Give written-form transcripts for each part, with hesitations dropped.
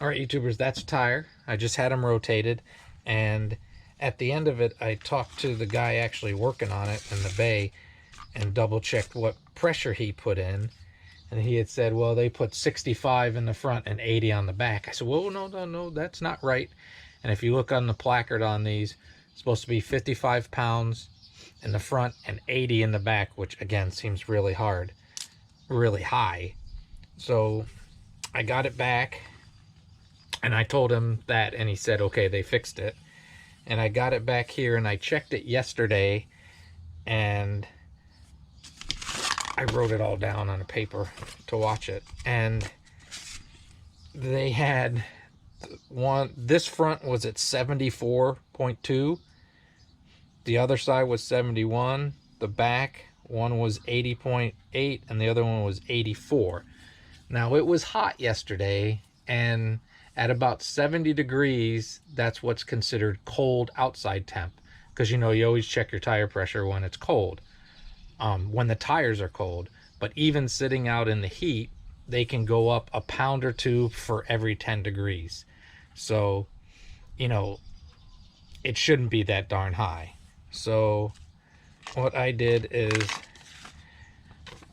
All right, YouTubers, that's a tire. I just had them rotated, and at the end of it, I talked to the guy actually working on it in the bay and double checked what pressure he put in. And he had said, well, they put 65 in the front and 80 on the back. I said, well, no, that's not right. And if you look on the placard on these, it's supposed to be 55 pounds in the front and 80 in the back, which again seems really high. So I got it back and I told him that, and he said, okay, they fixed it. And I got it back here and I checked it yesterday, and I wrote it all down on a paper to watch it. And they had one, this front was at 74.2. The other side was 71. The back one was 80.8 and the other one was 84. Now it was hot yesterday, and at about 70 degrees, that's what's considered cold outside temp. Because you know, you always check your tire pressure when it's cold. When the tires are cold. But even sitting out in the heat, they can go up a pound or two for every 10 degrees. So, you know, it shouldn't be that darn high. So what I did is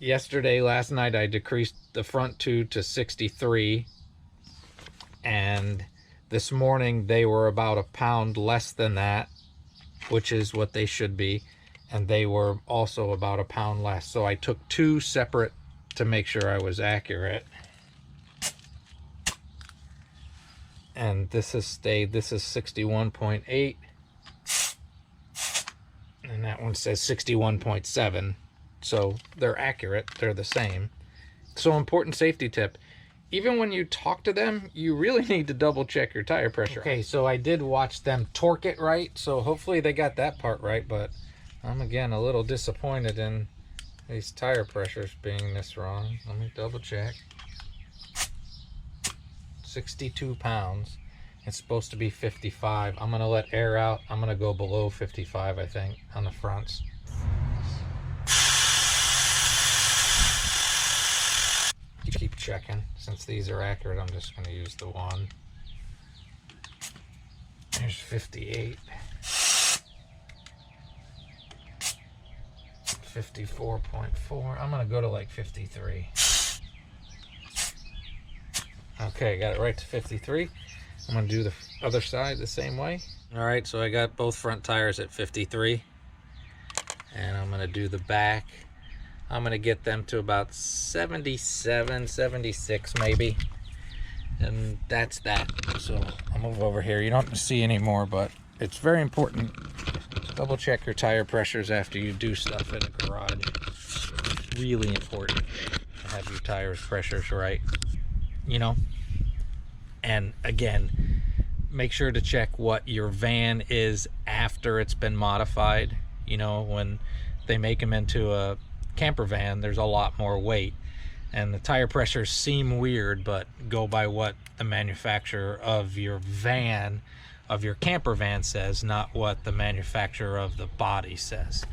last night, I decreased the front two to 63. And this morning they were about a pound less than that, which is what they should be. And they were also about a pound less. So I took two separate to make sure I was accurate. And this has stayed, this is 61.8. And that one says 61.7. So they're accurate, they're the same. So important safety tip. Even when you talk to them, you really need to double check your tire pressure. Okay, so I did watch them torque it right. So hopefully they got that part right, but I'm again a little disappointed in these tire pressures being this wrong. Let me double check. 62 pounds. It's supposed to be 55. I'm gonna let air out. I'm gonna go below 55, I think, on the fronts. Keep checking. Since these are accurate, I'm just gonna use the one. There's 58. 54.4. I'm gonna go to like 53. Okay, got it right to 53. I'm gonna do the other side the same way. All right, so I got both front tires at 53, and I'm gonna do the back. I'm gonna get them to about 77, 76 maybe, and that's that. So I'll move over here. You don't see anymore, but it's very important. Double check your tire pressures after you do stuff in a garage. It's really important to have your tires pressures right, you know. And again, make sure to check what your van is after it's been modified. You know, when they make them into a camper van, there's a lot more weight, and the tire pressures seem weird, but go by what the manufacturer of your van, of your camper van says, not what the manufacturer of the body says.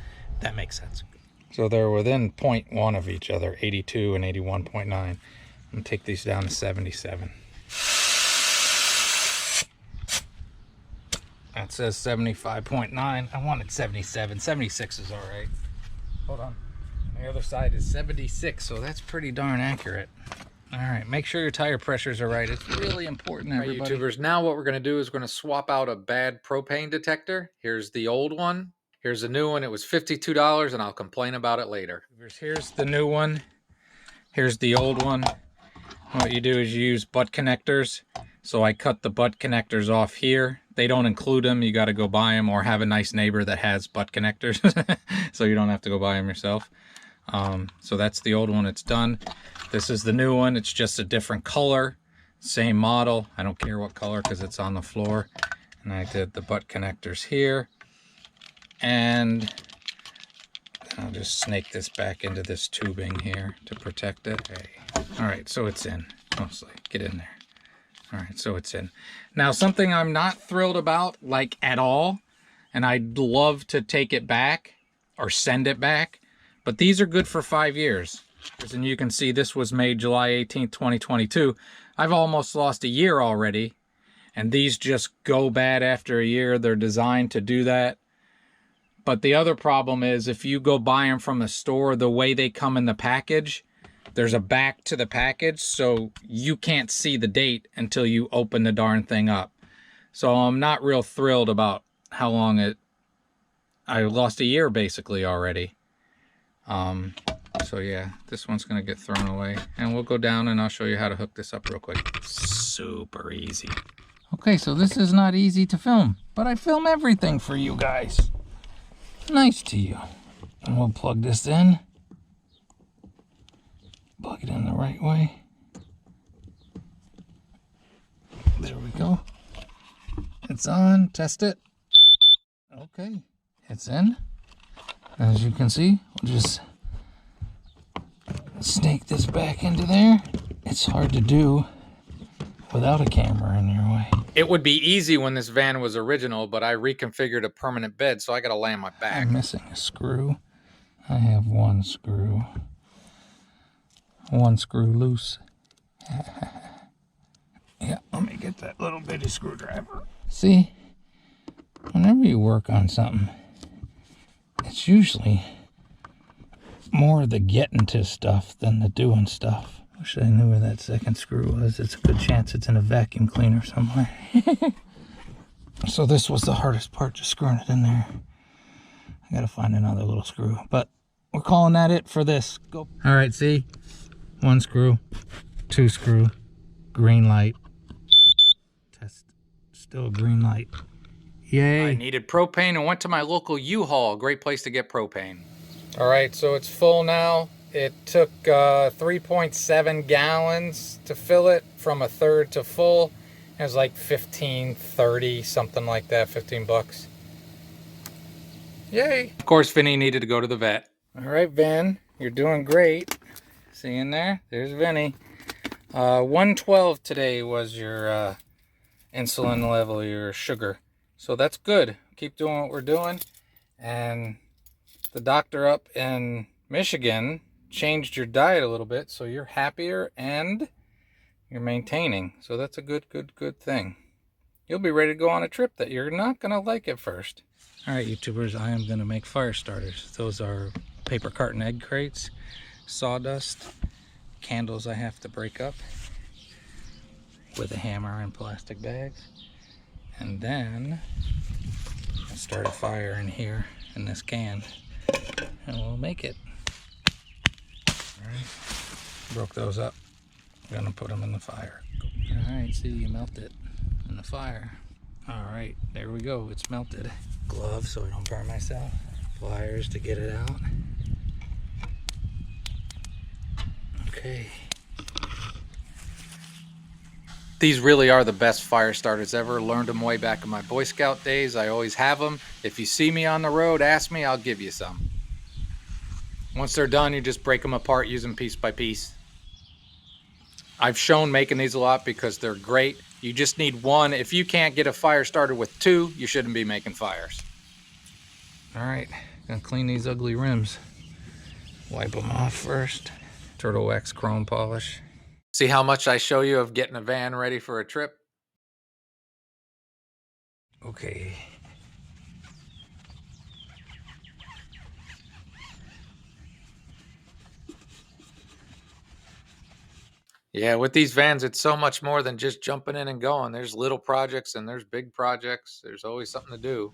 That makes sense. So they're within 0.1 of each other, 82 and 81.9. I'm gonna take these down to 77. That says 75.9. I wanted 77. 76 is all right. Hold on. The other side is 76, so that's pretty darn accurate. All right, make sure your tire pressures are right. It's really important, everybody. All right, YouTubers, now what we're gonna do is we're gonna swap out a bad propane detector. Here's the old one. Here's the new one. It was $52, and I'll complain about it later. Here's the new one. Here's the old one. What you do is you use butt connectors. So I cut the butt connectors off here. They don't include them. You got to go buy them, or have a nice neighbor that has butt connectors so you don't have to go buy them yourself. So that's the old one. It's done. This is the new one. It's just a different color, same model. I don't care what color because it's on the floor. And I did the butt connectors here. And I'll just snake this back into this tubing here to protect it. Okay. All right, so it's in. Mostly. Get in there. All right, so it's in. Now, something I'm not thrilled about, like at all, and I'd love to take it back or send it back, but these are good for 5 years. And you can see this was made July 18th, 2022. I've almost lost a year already, and these just go bad after a year. They're designed to do that. But the other problem is if you go buy them from the store, the way they come in the package, there's a back to the package, so you can't see the date until you open the darn thing up. So I'm not real thrilled about how long I lost a year basically already. So yeah, this one's gonna get thrown away, and we'll go down and I'll show you how to hook this up real quick. Super easy. Okay, so this is not easy to film, but I film everything for you guys. Nice to you. And we'll plug this in. Plug it in the right way. There we go. It's on. Test it. Okay, it's in. As you can see, we'll just snake this back into there. It's hard to do without a camera in your way. It would be easy when this van was original, but I reconfigured a permanent bed, so I gotta lay on my back. I'm missing a screw. I have one screw. One screw loose. Yeah, let me get that little bitty screwdriver. See, whenever you work on something, it's usually more the getting to stuff than the doing stuff. Wish I knew where that second screw was. It's a good chance it's in a vacuum cleaner somewhere. So this was the hardest part, just screwing it in there. I gotta find another little screw, but we're calling that it for this. Go. All right, see? One screw, two screw, green light. Test, still a green light. Yay. I needed propane and went to my local U-Haul. Great place to get propane. All right, so it's full now. It took 3.7 gallons to fill it from a third to full. It was like $15.30, something like that, 15 bucks. Yay. Of course, Vinny needed to go to the vet. All right, Vin, you're doing great. See in there? There's Vinny. 112 today was your insulin level, your sugar. So that's good. Keep doing what we're doing. And the doctor up in Michigan changed your diet a little bit, so you're happier and you're maintaining. So that's a good thing. You'll be ready to go on a trip that you're not gonna like at first. All right, YouTubers, I am gonna make fire starters. Those are paper carton egg crates, sawdust, candles I have to break up with a hammer and plastic bags. And then I'll start a fire in here in this can and we'll make it. All right, broke those up. I'm gonna put them in the fire. All right, see, you melt it in the fire. All right, there we go, it's melted. Gloves so I don't burn myself. Pliers to get it out. Okay. These really are the best fire starters ever. Learned them way back in my Boy Scout days. I always have them. If you see me on the road, ask me, I'll give you some. Once they're done, you just break them apart, use them piece by piece. I've shown making these a lot because they're great. You just need one. If you can't get a fire starter with two, you shouldn't be making fires. All right, gonna clean these ugly rims. Wipe them off first. Turtle wax chrome polish. See how much I show you of getting a van ready for a trip? Okay. Yeah, with these vans, it's so much more than just jumping in and going. There's little projects and there's big projects. There's always something to do.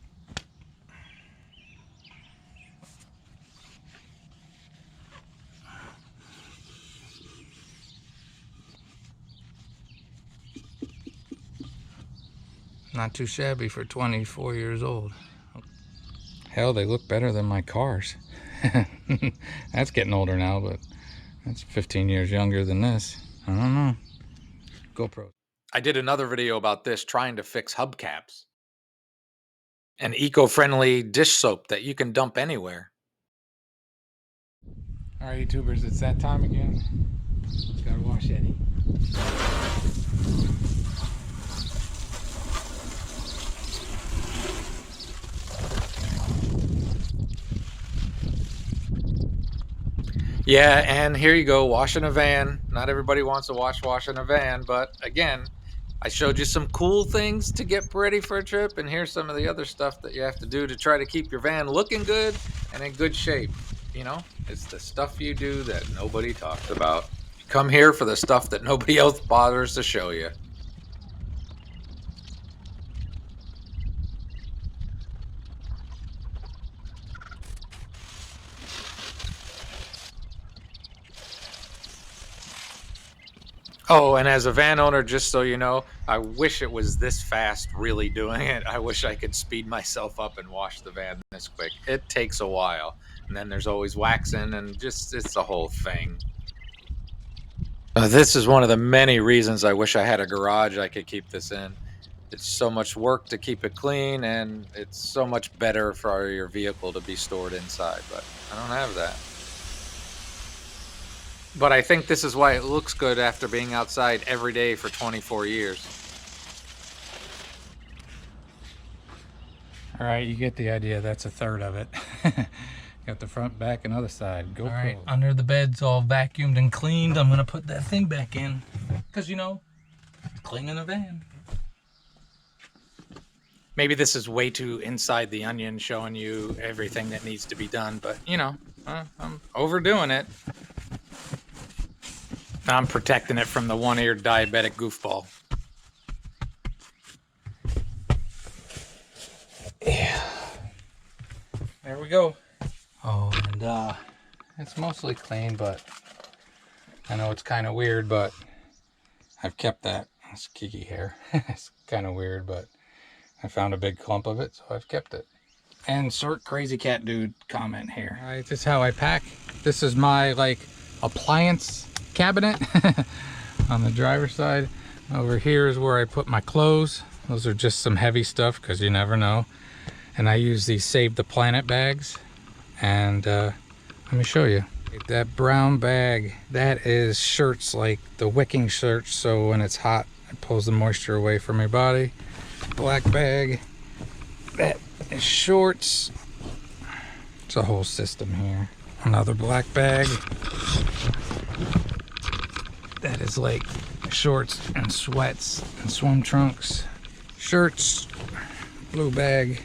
Not too shabby for 24 years old. Hell, they look better than my cars. That's getting older now, but that's 15 years younger than this. I don't know. GoPro. I did another video about this, trying to fix hubcaps. An eco-friendly dish soap that you can dump anywhere. All right, YouTubers, it's that time again. Gotta wash Eddie. Yeah, and here you go, washing a van. Not everybody wants to watch washing a van, but again, I showed you some cool things to get ready for a trip, and here's some of the other stuff that you have to do to try to keep your van looking good and in good shape. You know, it's the stuff you do that nobody talks about. You come here for the stuff that nobody else bothers to show you. Oh, and as a van owner, just so you know, I wish it was this fast really doing it. I wish I could speed myself up and wash the van this quick. It takes a while. And then there's always waxing and just, it's a whole thing. This is one of the many reasons I wish I had a garage I could keep this in. It's so much work to keep it clean, and it's so much better for your vehicle to be stored inside, but I don't have that. But I think this is why it looks good after being outside every day for 24 years. All right, you get the idea. That's a third of it. Got the front, back, and other side. Go. All right, under the bed's all vacuumed and cleaned. I'm gonna put that thing back in, cause you know, cleaning a van. Maybe this is way too inside the onion, showing you everything that needs to be done, but you know, I'm overdoing it. I'm protecting it from the one-eared diabetic goofball. Yeah. There we go. Oh, and it's mostly clean, but I know it's kind of weird, but I've kept that. It's Kiki hair. It's kind of weird, but I found a big clump of it, so I've kept it. And Sort Crazy Cat Dude comment here. All right, this is how I pack. This is my like appliance cabinet on the driver's side. Over here is where I put my clothes. Those are just some heavy stuff because you never know. And I use these Save the Planet bags. And let me show you. That brown bag, that is shirts, like the wicking shirts, so when it's hot, it pulls the moisture away from your body. Black bag, that is shorts. It's a whole system here. Another black bag. That is like shorts and sweats and swim trunks. Shirts, blue bag.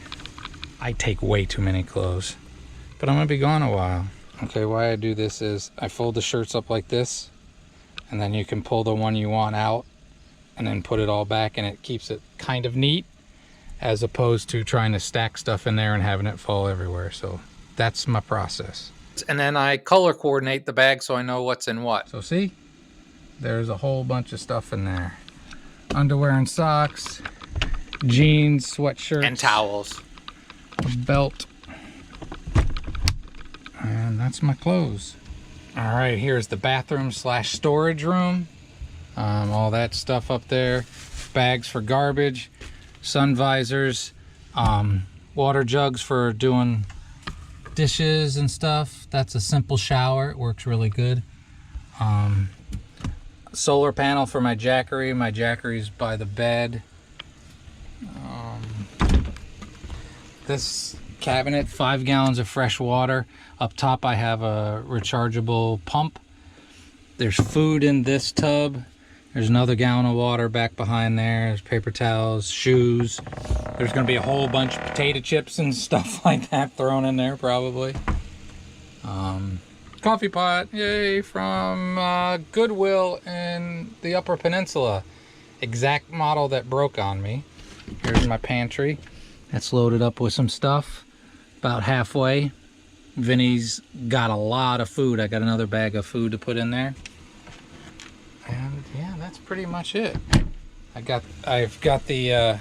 I take way too many clothes, but I'm gonna be gone a while. Okay, why I do this is I fold the shirts up like this, and then you can pull the one you want out and then put it all back, and it keeps it kind of neat as opposed to trying to stack stuff in there and having it fall everywhere. So that's my process. And then I color coordinate the bag so I know what's in what. So see, there's a whole bunch of stuff in there. Underwear and socks, jeans, sweatshirts. And towels. A belt. And that's my clothes. All right, here's the bathroom slash storage room. All that stuff up there. Bags for garbage, sun visors, water jugs for doing dishes and stuff. That's a simple shower. It works really good. Solar panel for my Jackery. My Jackery's by the bed. This cabinet, 5 gallons of fresh water. Up top I have a rechargeable pump. There's food in this tub. There's another gallon of water back behind there. There's paper towels, shoes. There's gonna be a whole bunch of potato chips and stuff like that thrown in there probably. Coffee pot, yay, from Goodwill in the Upper Peninsula. Exact model that broke on me. Here's my pantry. That's loaded up with some stuff, about halfway. Vinny's got a lot of food. I got another bag of food to put in there. And yeah, that's pretty much it. I've got the,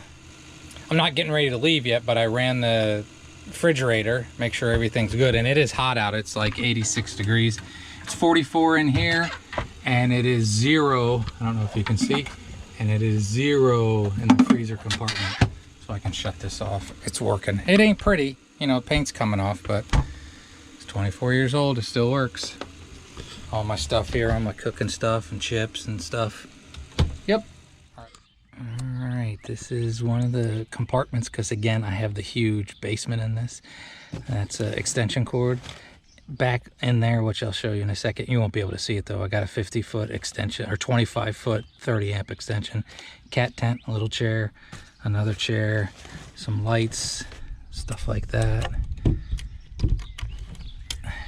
I'm not getting ready to leave yet, but I ran the refrigerator, make sure everything's good. And it is hot out. It's like 86 degrees. It's 44 in here, and it is 0. I don't know if you can see. And it is 0 in the freezer compartment. So I can shut this off. It's working. It ain't pretty, you know, paint's coming off, but it's 24 years old. It still works. All my stuff here, all my cooking stuff and chips and stuff. Yep. All right, this is one of the compartments because again, I have the huge basement in this. That's an extension cord. back in there, which I'll show you in a second. You won't be able to see it though. I got a 50-foot extension, or 25-foot 30-amp extension. Cat tent, a little chair, another chair, some lights, stuff like that.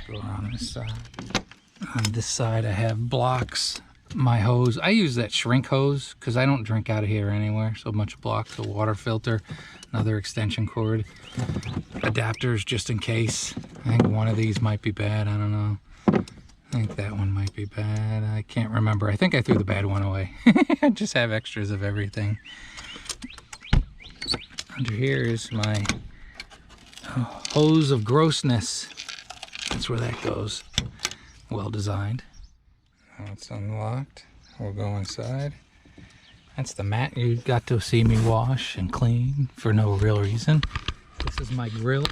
Go around this side. On this side I have blocks, my hose. I use that shrink hose because I don't drink out of here anywhere. So a bunch of blocks, a water filter, another extension cord, adapters just in case. I think one of these might be bad, I don't know. I think that one might be bad, I can't remember. I think I threw the bad one away. I just have extras of everything. Under here is my hose of grossness. That's where that goes. Well designed. Now it's unlocked. We'll go inside. That's the mat you got to see me wash and clean for no real reason. This is my grill.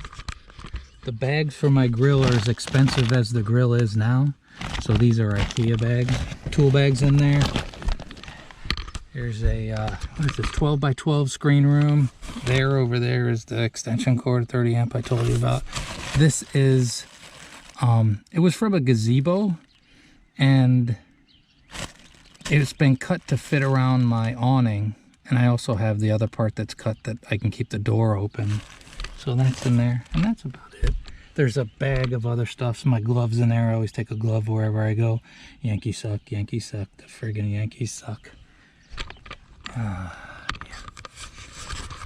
The bags for my grill are as expensive as the grill is now. So these are IKEA bags, tool bags in there. Here's a, what is this, 12 by 12 screen room. There, over there is the extension cord, 30 amp I told you about. This is, it was from a gazebo, and it's been cut to fit around my awning. And I also have the other part that's cut that I can keep the door open. So that's in there, and that's about it. There's a bag of other stuff. So my gloves in there. I always take a glove wherever I go. Yankees suck, Yankees suck. The friggin' Yankees suck. Yeah.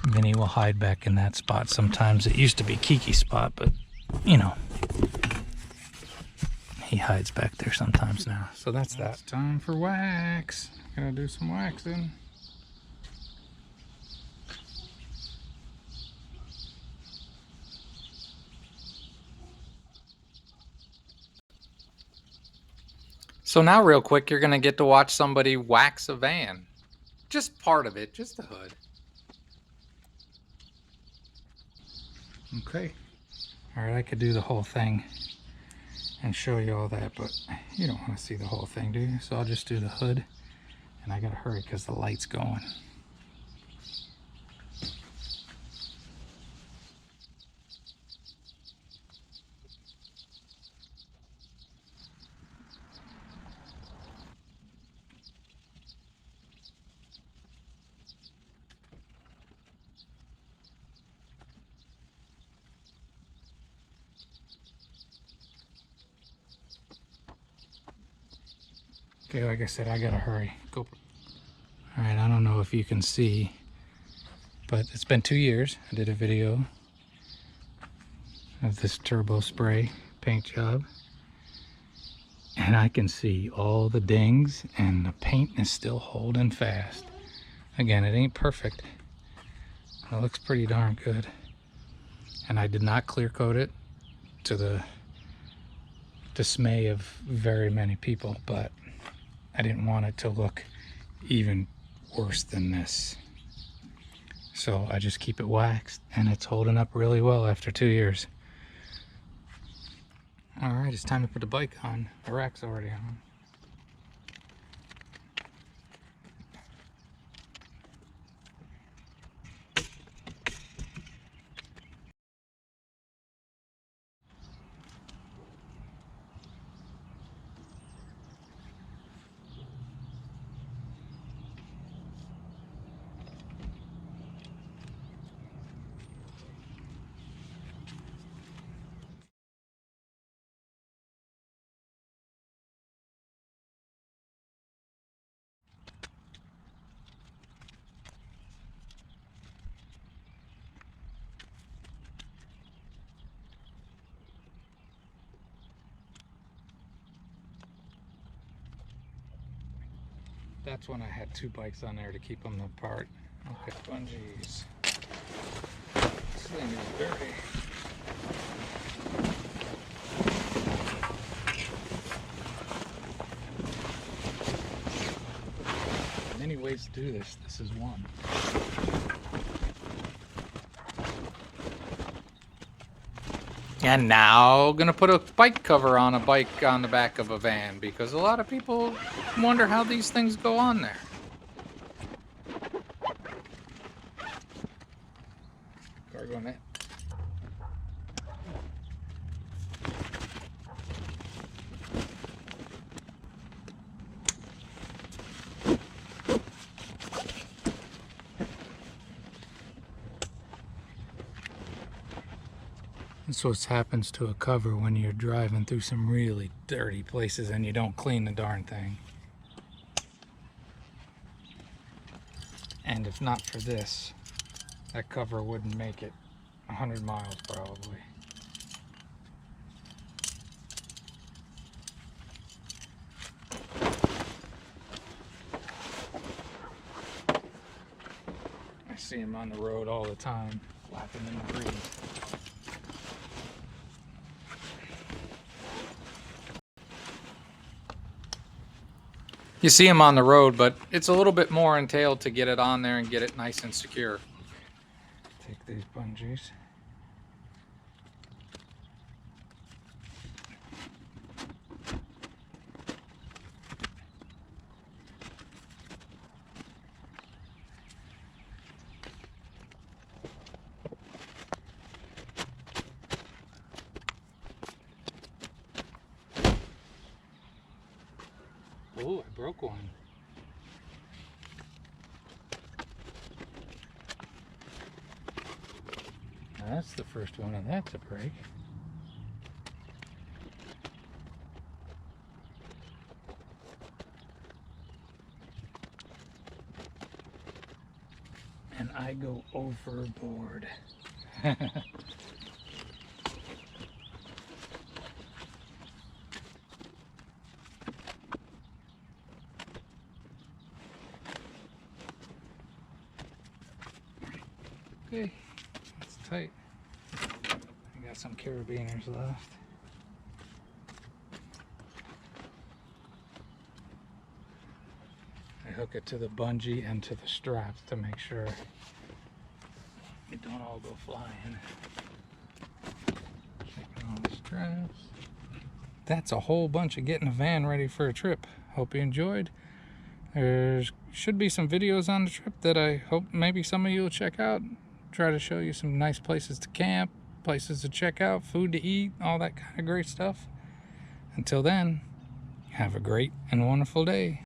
Vinny will hide back in that spot sometimes. It used to be Kiki's spot, but you know, he hides back there sometimes now. So that's that. It's time for wax. Gonna do some waxing. So now real quick, you're gonna get to watch somebody wax a van. Just part of it, just the hood. Okay. All right, I could do the whole thing and show you all that, but you don't want to see the whole thing, do you? So I'll just do the hood, and I gotta hurry because the light's going. Okay, like I said, I gotta hurry. Go. All right, I don't know if you can see, but it's been 2 years. I did a video of this turbo spray paint job, and I can see all the dings, and the paint is still holding fast. Again, it ain't perfect. It looks pretty darn good. And I did not clear coat it, to the dismay of very many people, but I didn't want it to look even worse than this. So I just keep it waxed, and it's holding up really well after 2 years. All right, it's time to put the bike on. The rack's already on. That's when I had 2 bikes on there to keep them apart. Okay, bungees. This thing is dirty. Many ways to do this. This is one. And now gonna put a bike cover on a bike on the back of a van, because a lot of people wonder how these things go on there. Cargo net. This what happens to a cover when you're driving through some really dirty places and you don't clean the darn thing. And if not for this, that cover wouldn't make it 100 miles probably. I see him on the road all the time, flapping in the breeze. You see him on the road, but it's a little bit more entailed to get it on there and get it nice and secure. Take these bungees. Oh, I broke one. Now that's the first one of that to break. And I go overboard. Okay, that's tight. I got some carabiners left. I hook it to the bungee and to the straps to make sure it don't all go flying. Checking all the straps. That's a whole bunch of getting a van ready for a trip. Hope you enjoyed. There should be some videos on the trip that I hope maybe some of you will check out. Try to show you some nice places to camp, places to check out, food to eat, all that kind of great stuff. Until then, have a great and wonderful day.